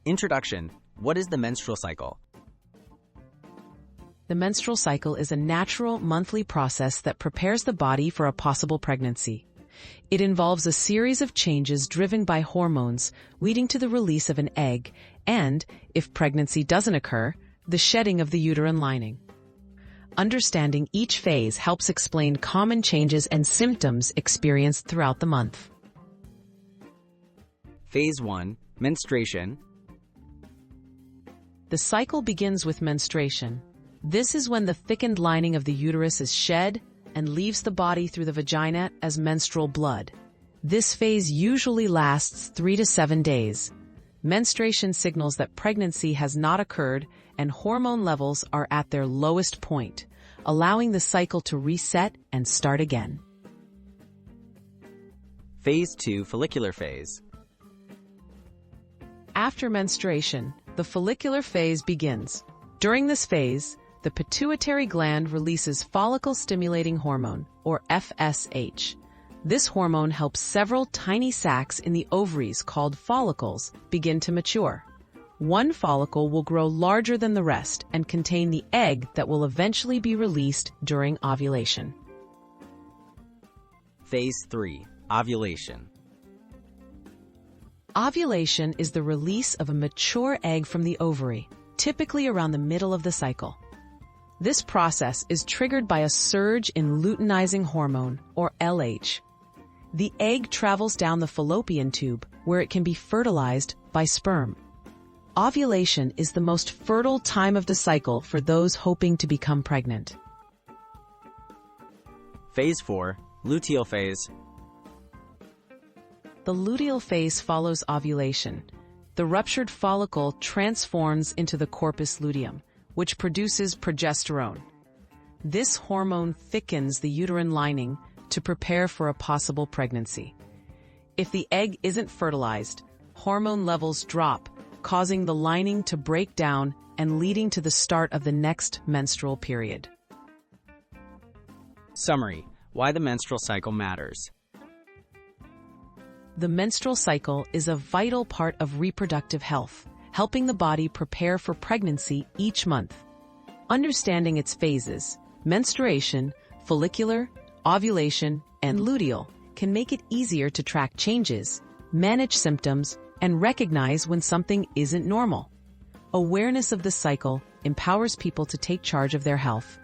Introduction. What is the menstrual cycle? The menstrual cycle is a natural monthly process that prepares the body for a possible pregnancy. It involves a series of changes driven by hormones, leading to the release of an egg and, if pregnancy doesn't occur, the shedding of the uterine lining. Understanding each phase helps explain common changes and symptoms experienced throughout the month. Phase 1. Menstruation. The cycle begins with menstruation. This is when the thickened lining of the uterus is shed and leaves the body through the vagina as menstrual blood. This phase usually lasts 3 to 7 days. Menstruation signals that pregnancy has not occurred and hormone levels are at their lowest point, allowing the cycle to reset and start again. Phase 2. Follicular phase. After menstruation, the follicular phase begins. During this phase, the pituitary gland releases follicle-stimulating hormone, or FSH. This hormone helps several tiny sacs in the ovaries called follicles begin to mature. One follicle will grow larger than the rest and contain the egg that will eventually be released during ovulation. Phase 3. Ovulation. Ovulation is the release of a mature egg from the ovary, typically around the middle of the cycle. This process is triggered by a surge in luteinizing hormone, or LH. The egg travels down the fallopian tube, where it can be fertilized by sperm. Ovulation is the most fertile time of the cycle for those hoping to become pregnant. Phase 4. Luteal phase. The luteal phase follows ovulation. The ruptured follicle transforms into the corpus luteum, which produces progesterone. This hormone thickens the uterine lining to prepare for a possible pregnancy. If the egg isn't fertilized, hormone levels drop, causing the lining to break down and leading to the start of the next menstrual period. Summary. Why the menstrual cycle matters. The menstrual cycle is a vital part of reproductive health, helping the body prepare for pregnancy each month. Understanding its phases, menstruation, follicular, ovulation, and luteal, can make it easier to track changes, manage symptoms, and recognize when something isn't normal. Awareness of the cycle empowers people to take charge of their health,